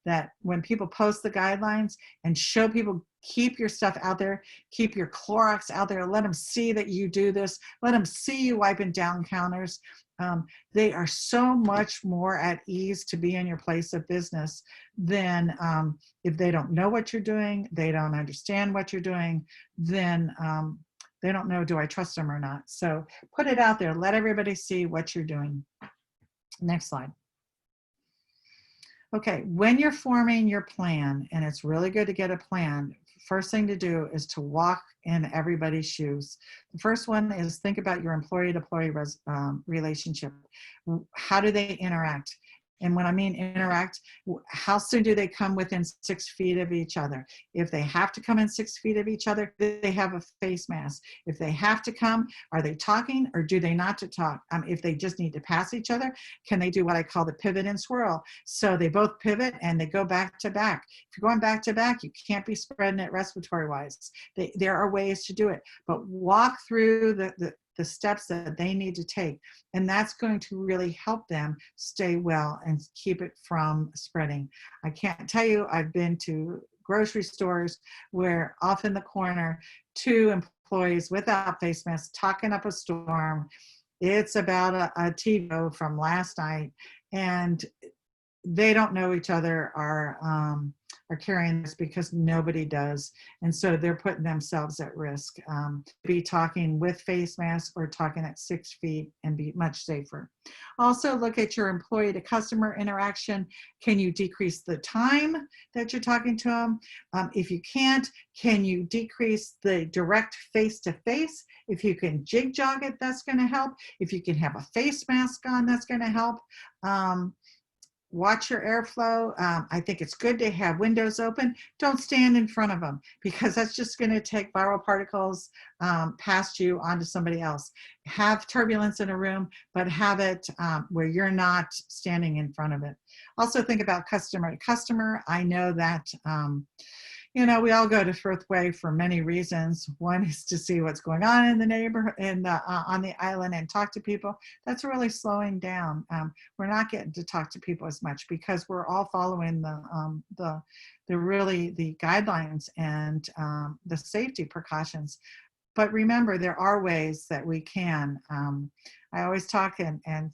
that when people post the guidelines and show people, keep your stuff out there, keep your Clorox out there, let them see that you do this, let them see you wiping down counters. They are so much more at ease to be in your place of business than if they don't know what you're doing, they don't understand what you're doing, then they don't know, do I trust them or not? So put it out there, let everybody see what you're doing. Next slide. Okay, when you're forming your plan, and it's really good to get a plan, first thing to do is to walk in everybody's shoes. The first one is think about your employee-to-employee relationship. How do they interact? And when I mean interact, how soon do they come within 6 feet of each other? If they have to come in 6 feet of each other, do they have a face mask? If they have to come, are they talking, or do they not to talk? If they just need to pass each other, can they do what I call the pivot and swirl? So they both pivot and they go back to back. If you're going back to back, you can't be spreading it respiratory wise. There are ways to do it, but walk through the steps that they need to take. And that's going to really help them stay well and keep it from spreading. I can't tell you, I've been to grocery stores where off in the corner, 2 employees without face masks talking up a storm. It's about a TV from last night, and they don't know each other are carrying this because nobody does. And so they're putting themselves at risk. Be talking with face masks or talking at 6 feet and be much safer. Also look at your employee to customer interaction. Can you decrease the time that you're talking to them? If you can't, can you decrease the direct face-to-face? If you can jig jog it, that's gonna help. If you can have a face mask on, that's gonna help. Watch your airflow. I think it's good to have windows open. Don't stand in front of them, because that's just going to take viral particles past you onto somebody else. Have turbulence in a room, but have it where you're not standing in front of it. Also think about customer to customer. I know that we all go to Firth Way for many reasons. One is to see what's going on in the neighborhood, on the island, and talk to people. That's really slowing down. We're not getting to talk to people as much because we're all following the guidelines and the safety precautions. But remember, there are ways that we can. I always talk and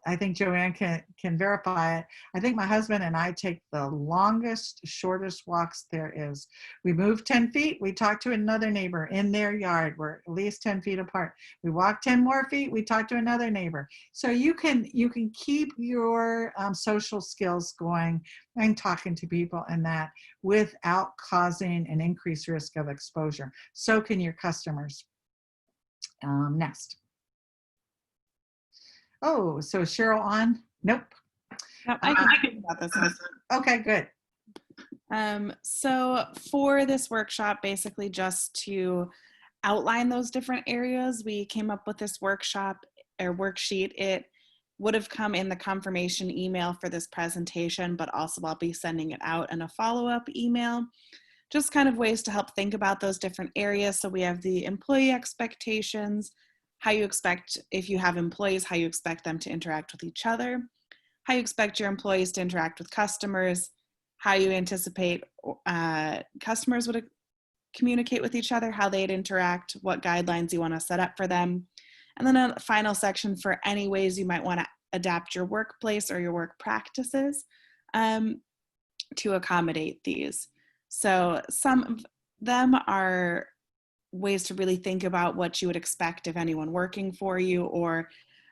I think Joanne can verify it. I think my husband and I take the longest, shortest walks there is. We move 10 feet, we talk to another neighbor in their yard. We're at least 10 feet apart. We walk 10 more feet, we talk to another neighbor. So you can keep your social skills going and talking to people and that without causing an increased risk of exposure. So can your customers. Next. Oh, so Cheryl on? Nope. Yep, I can think about this one. Okay, good. So for this workshop, basically just to outline those different areas, we came up with this workshop or worksheet. It would have come in the confirmation email for this presentation, but also I'll be sending it out in a follow-up email. Just kind of ways to help think about those different areas. So we have the employee expectations, how you expect, if you have employees, how you expect them to interact with each other, how you expect your employees to interact with customers, how you anticipate customers would communicate with each other, how they'd interact, what guidelines you want to set up for them. And then a final section for any ways you might want to adapt your workplace or your work practices to accommodate these. So some of them are ways to really think about what you would expect of anyone working for you, or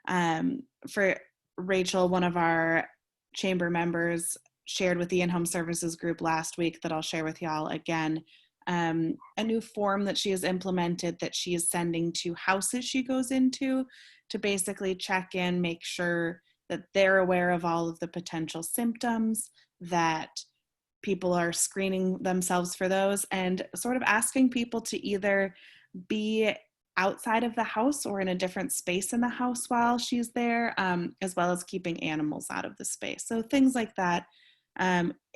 for Rachel, one of our chamber members shared with the in-home services group last week that I'll share with y'all again, a new form that she has implemented that she is sending to houses she goes into to basically check in, make sure that they're aware of all of the potential symptoms, that people are screening themselves for those, and sort of asking people to either be outside of the house or in a different space in the house while she's there, as well as keeping animals out of the space. So things like that.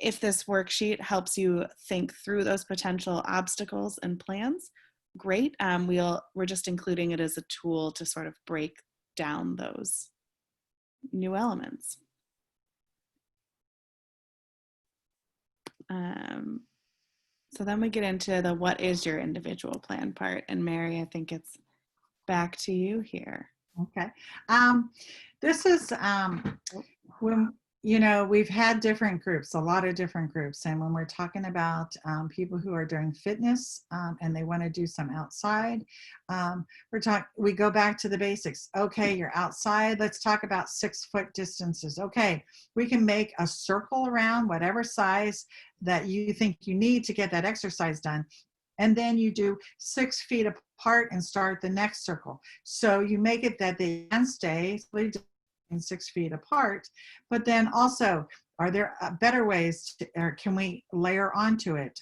If this worksheet helps you think through those potential obstacles and plans, great. We're just including it as a tool to sort of break down those new elements. So then we get into the what is your individual plan part. And Mary, I think it's back to you here. Okay. This is when, you know, we've had different groups, a lot of different groups. And when we're talking about people who are doing fitness and they want to do some outside, we go back to the basics. Okay, you're outside. Let's talk about 6-foot distances. Okay, we can make a circle around whatever size that you think you need to get that exercise done. And then you do 6 feet apart and start the next circle. So you make it that they can stay 6 feet apart, but then also, are there better ways to, or can we layer onto it?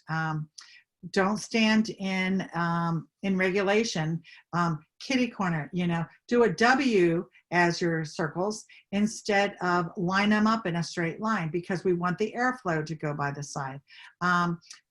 Don't stand in regulation, kitty corner, you know, do a W as your circles instead of line them up in a straight line, because we want the airflow to go by the side.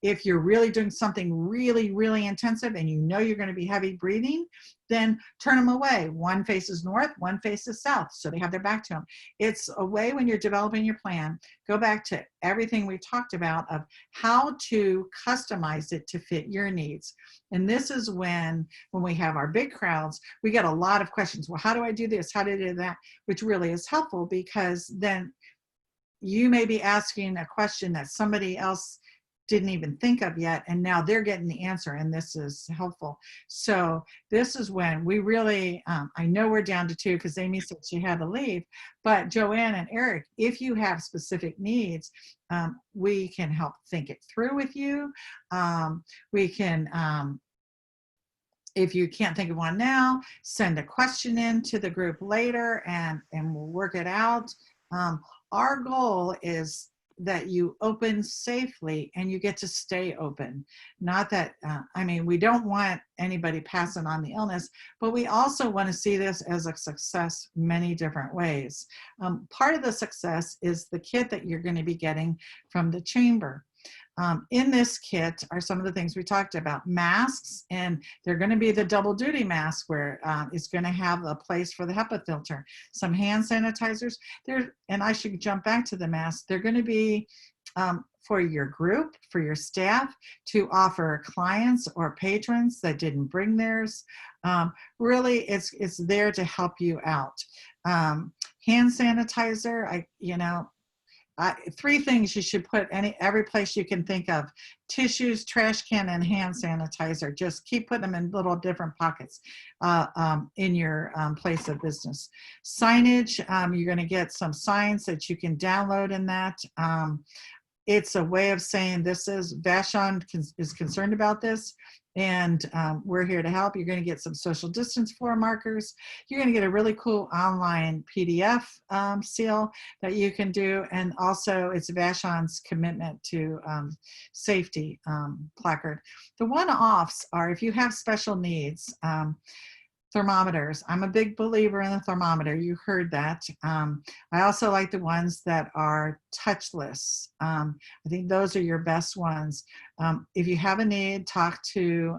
If you're really doing something really, really intensive and you know you're going to be heavy breathing, then turn them away. One faces north, one faces south, so they have their back to them. It's a way when you're developing your plan, go back to everything we talked about of how to customize it to fit your needs. And this is when we have our big crowds, we get a lot of questions. Well, how do I do this? How do I do that? Which really is helpful, because then you may be asking a question that somebody else didn't even think of yet, and now they're getting the answer, and this is helpful. So this is when we really, I know we're down to 2 because Amy said she had to leave, but Joanne and Eric, if you have specific needs, we can help think it through with you. We can, if you can't think of one now, send a question in to the group later and we'll work it out. Our goal is that you open safely and you get to stay open. Not that, I mean, we don't want anybody passing on the illness, but we also want to see this as a success many different ways. Part of the success is the kit that you're going to be getting from the chamber. In this kit are some of the things we talked about. Masks, and they're going to be the double duty mask where it's going to have a place for the HEPA filter. Some hand sanitizers. And I should jump back to the masks. They're going to be for your group, for your staff, to offer clients or patrons that didn't bring theirs. Really, it's there to help you out. Hand sanitizer, three things you should put every place you can think of: tissues, trash can, and hand sanitizer. Just keep putting them in little different pockets in your place of business. Signage, you're going to get some signs that you can download in that. It's a way of saying Vashon is concerned about this, and we're here to help. You're going to get some social distance floor markers. You're going to get a really cool online PDF seal that you can do, and also it's Vashon's commitment to safety placard. The one-offs are if you have special needs. Thermometers. I'm a big believer in the thermometer. You heard that. I also like the ones that are touchless. I think those are your best ones. If you have a need, talk to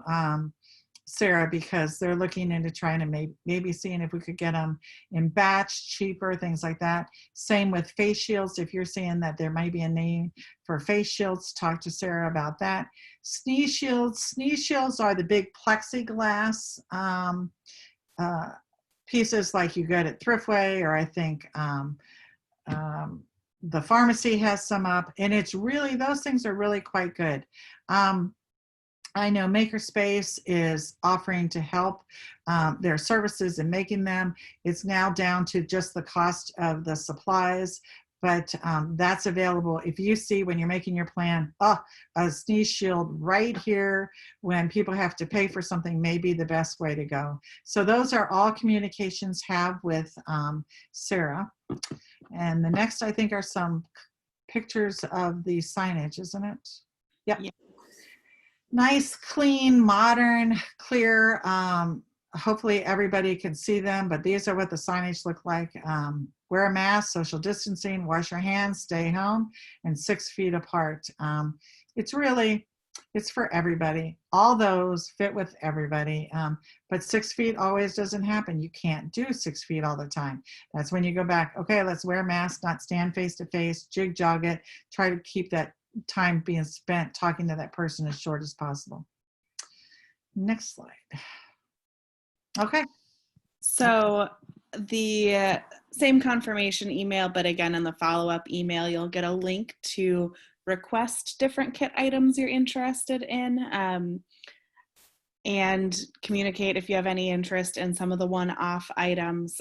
Sarah, because they're looking into trying to maybe seeing if we could get them in batch, cheaper, things like that. Same with face shields. If you're seeing that there might be a need for face shields, talk to Sarah about that. Sneeze shields. Sneeze shields are the big plexiglass pieces like you get at Thriftway, or I think the pharmacy has some up, and it's really, those things are really quite good. I know Makerspace is offering to help their services in making them. It's now down to just the cost of the supplies, but that's available. If you see when you're making your plan, a sneeze shield right here when people have to pay for something may be the best way to go. So those are all communications have with Sarah. And the next, I think, are some pictures of the signage, isn't it? Yep. Yeah. Nice, clean, modern, clear. Hopefully everybody can see them, but these are what the signage look like. Wear a mask, social distancing, wash your hands, stay home, and 6 feet apart. It's for everybody. All those fit with everybody, but 6 feet always doesn't happen. You can't do 6 feet all the time. That's when you go back, okay, let's wear a mask, not stand face to face, jig jog it, try to keep that time being spent talking to that person as short as possible. Next slide. Okay. So the same confirmation email, but again, in the follow-up email, you'll get a link to request different kit items you're interested in, and communicate if you have any interest in some of the one-off items.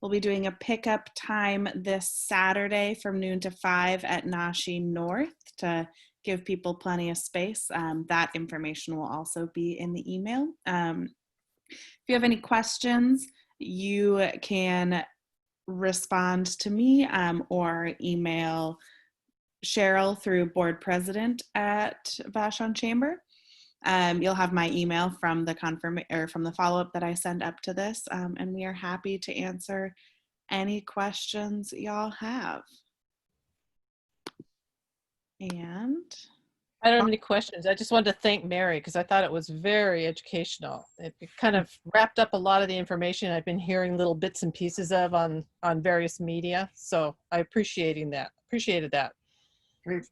We'll be doing a pickup time this Saturday from noon to 5 at Nashi North to give people plenty of space. That information will also be in the email. If you have any questions, you can respond to me or email Cheryl through board president at Vashon Chamber. You'll have my email from the follow-up that I send up to this, and we are happy to answer any questions y'all have. And I don't have any questions. I just wanted to thank Mary because I thought it was very educational. It kind of wrapped up a lot of the information I've been hearing little bits and pieces of on various media. So I appreciated that. Great.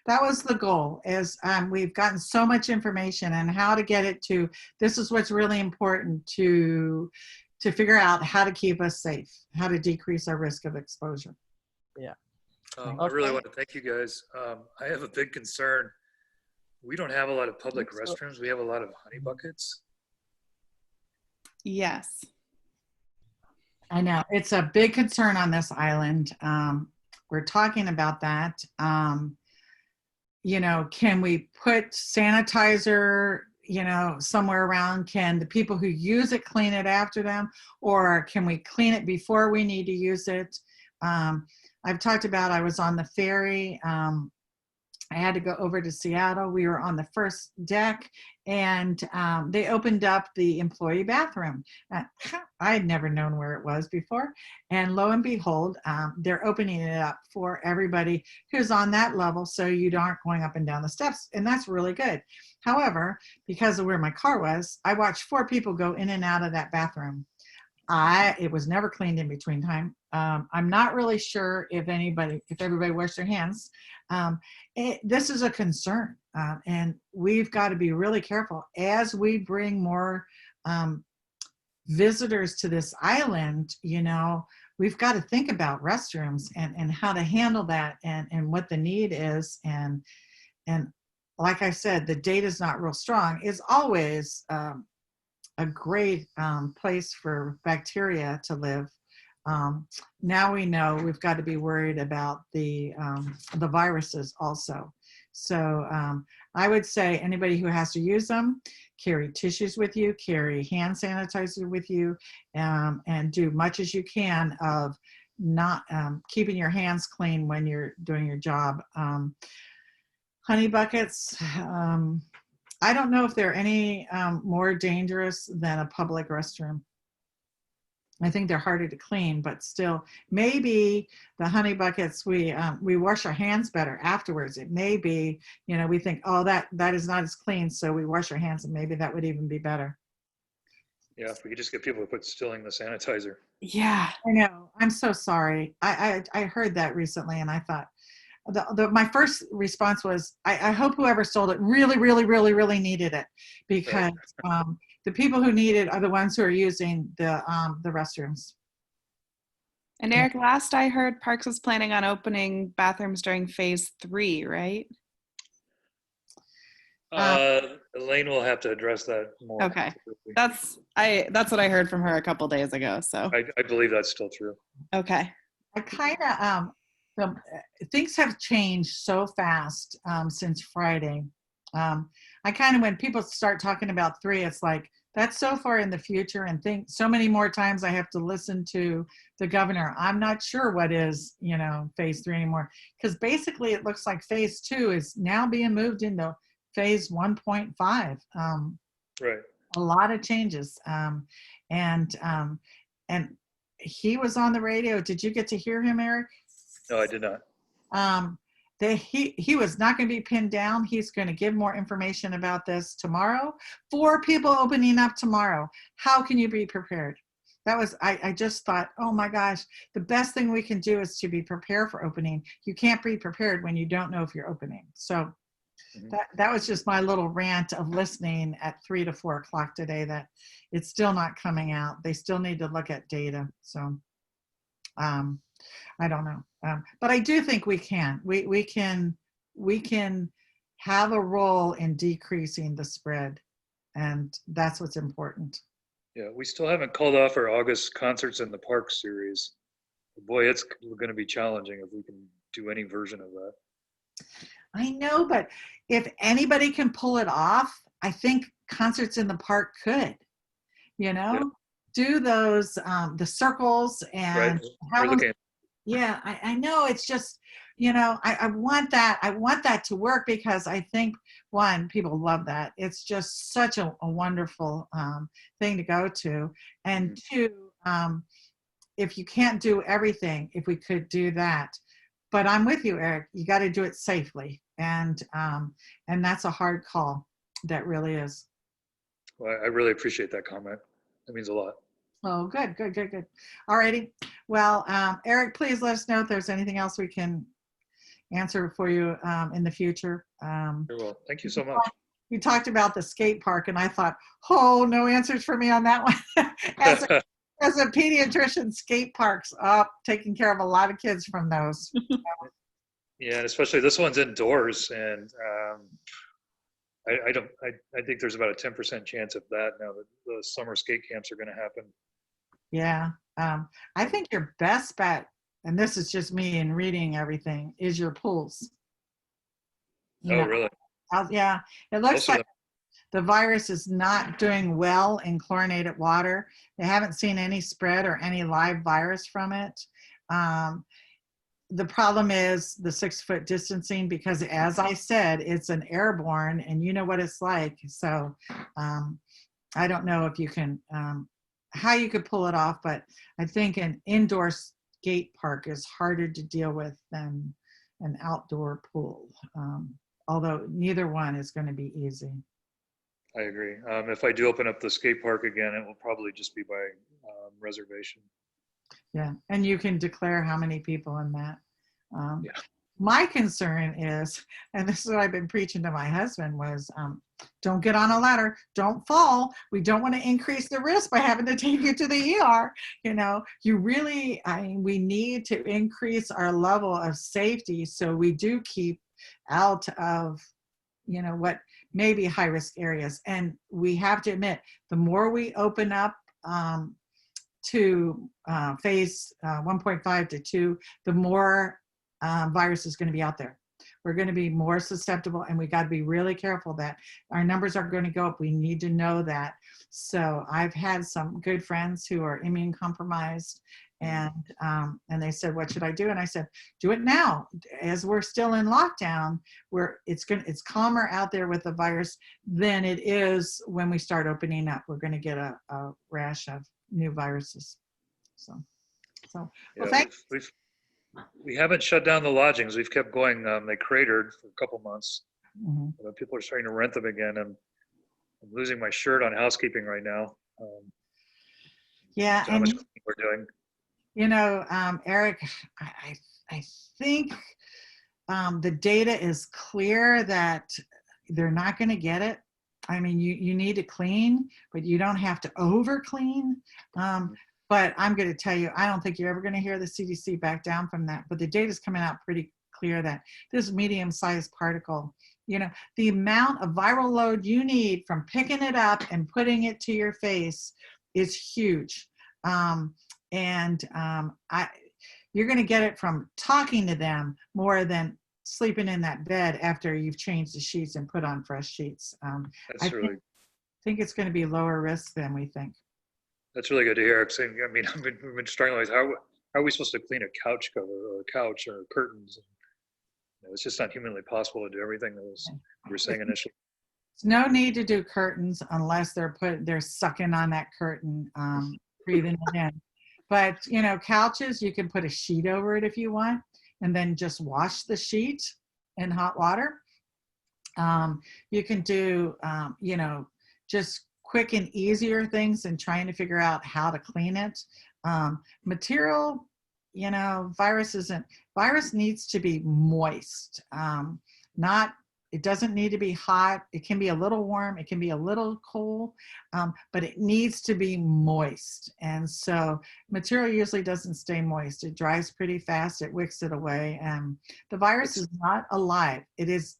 That was the goal, is we've gotten so much information and how to get it to, this is what's really important to figure out how to keep us safe, how to decrease our risk of exposure. Yeah. I really want to thank you guys. I have a big concern. We don't have a lot of public restrooms. We have a lot of honey buckets. yes. I know it's a big concern on this island. We're talking about that. Can we put sanitizer, somewhere around? Can the people who use it clean it after them? Or can we clean it before we need to use it? I've talked about, I was on the ferry. I had to go over to Seattle. We were on the first deck, and they opened up the employee bathroom. I had never known where it was before. And lo and behold, they're opening it up for everybody who's on that level, so you aren't going up and down the steps. And that's really good. However, because of where my car was, I watched 4 people go in and out of that bathroom. It was never cleaned in between time. I'm not really sure if everybody washed their hands. This is a concern, and we've got to be really careful as we bring more visitors to this island. we've got to think about restrooms and how to handle that and what the need is. And like I said, the data is not real strong. It's always a great place for bacteria to live. Now we know we've got to be worried about the viruses also. So I would say anybody who has to use them, carry tissues with you, carry hand sanitizer with you, and do much as you can of not keeping your hands clean when you're doing your job. Honey buckets, I don't know if they're any more dangerous than a public restroom. I think they're harder to clean, but still, maybe the honey buckets, we wash our hands better afterwards. It may be, we think, oh, that is not as clean, so we wash our hands, and maybe that would even be better. Yeah, if we could just get people to quit stealing the sanitizer. Yeah. I know. I'm so sorry. I heard that recently, and I thought, my first response was, I hope whoever stole it really, really, really, really needed it, because the people who need it are the ones who are using the restrooms. And Eric, last I heard, Parks was planning on opening bathrooms during phase 3, right? Elaine will have to address that more. Okay. That's what I heard from her a couple days ago. So I believe that's still true. okay. I kind of things have changed so fast since Friday. I kind of, when people start talking about 3, it's like, that's so far in the future, and think so many more times I have to listen to the governor. I'm not sure what is, phase 3 anymore, because basically it looks like phase 2 is now being moved into phase 1.5. Right. A lot of changes. And he was on the radio. Did you get to hear him, Eric? No, I did not. He was not going to be pinned down. He's going to give more information about this tomorrow. 4 people opening up tomorrow. How can you be prepared? That was, I just thought, oh my gosh, the best thing we can do is to be prepared for opening. You can't be prepared when you don't know if you're opening. So that was just my little rant of listening at 3 to 4 o'clock today, that it's still not coming out. They still need to look at data. So I don't know. But I do think we can. We can have a role in decreasing the spread, and that's what's important. Yeah, we still haven't called off our August Concerts in the Park series. Boy, it's going to be challenging if we can do any version of that. I know, but if anybody can pull it off, I think Concerts in the Park could, do those, the circles, and Right. have them. Looking. Yeah, I know. It's just, I want that. I want that to work, because I think, one, people love that. It's just such a wonderful thing to go to. And 2, if you can't do everything, if we could do that. But I'm with you, Eric. You got to do it safely. And that's a hard call. That really is. Well, I really appreciate that comment. That means a lot. Oh, good. All righty. Well, Eric, please let us know if there's anything else we can answer for you in the future. Very well. Thank you so much. You talked about the skate park, and I thought, oh, no answers for me on that one. As a pediatrician, skate parks, taking care of a lot of kids from those. Yeah, and especially this one's indoors, and I think there's about a 10% chance of that now that the summer skate camps are going to happen. Yeah. I think your best bet, and this is just me and reading everything, is your pools. Really? Yeah. It looks like the virus is not doing well in chlorinated water. They haven't seen any spread or any live virus from it. The problem is the 6-foot distancing, because, as I said, it's an airborne, and you know what it's like. So I don't know if you can, how you could pull it off, but I think an indoor skate park is harder to deal with than an outdoor pool, although neither one is going to be easy. I agree. If I do open up the skate park again, it will probably just be by reservation. Yeah, and you can declare how many people in that. Yeah. My concern is, and this is what I've been preaching to my husband, was Don't get on a ladder. Don't fall. We don't want to increase the risk by having to take you to the ER. You know, you really, we need to increase our level of safety so we do keep out of, you know, what may be high risk areas. And we have to admit, the more we open up to phase 1.5 to 2, the more virus is going to be out there. We're going to be more susceptible, and we got to be really careful that our numbers are going to go up. We need to know that. So I've had some good friends who are immune compromised, and they said, "What should I do?" And I said, "Do it now, as we're still in lockdown. Where it's calmer out there with the virus than it is when we start opening up. We're going to get a rash of new viruses." So well, Yeah, thanks. we haven't shut down the lodgings. We've kept going. They cratered for a couple months. Mhm. People are starting to rent them again, and I'm losing my shirt on housekeeping right now. Yeah, So how much and cleaning we're doing. you know, Eric, I think the data is clear that they're not going to get it. I mean, you need to clean, but you don't have to over clean. But I'm going to tell you, I don't think you're ever going to hear the CDC back down from that. But the data is coming out pretty clear that this medium-sized particle, you know, the amount of viral load you need from picking it up and putting it to your face is huge. You're going to get it from talking to them more than sleeping in that bed after you've changed the sheets and put on fresh sheets. I think it's going to be lower risk than we think. That's really good to hear. I mean, we've been struggling with how are we supposed to clean a couch cover or a couch or curtains? You know, it's just not humanly possible to do everything that we were saying initially. There's no need to do curtains unless they're sucking on that curtain, breathing it in. But you know, couches, you can put a sheet over it if you want, and then just wash the sheet in hot water. You can do, you know, just quick and easier things than trying to figure out how to clean it. Material, you know, virus needs to be moist. It doesn't need to be hot. It can be a little warm. It can be a little cold, but it needs to be moist. And so material usually doesn't stay moist. It dries pretty fast. It wicks it away. And the virus is not alive. It is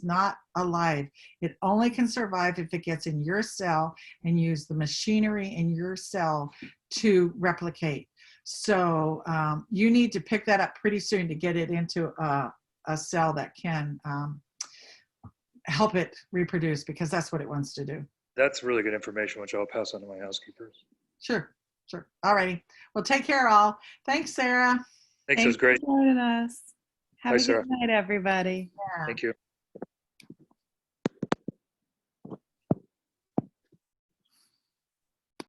not alive. It only can survive if it gets in your cell and use the machinery in your cell to replicate. So you need to pick that up pretty soon to get it into a cell that can help it reproduce, because that's what it wants to do. That's really good information, which I'll pass on to my housekeepers. Sure. All righty. Well, take care all. Thanks, Sarah. Thanks, it was great. For joining us. Have Bye, a Sarah. good night, everybody. Yeah. Thank you.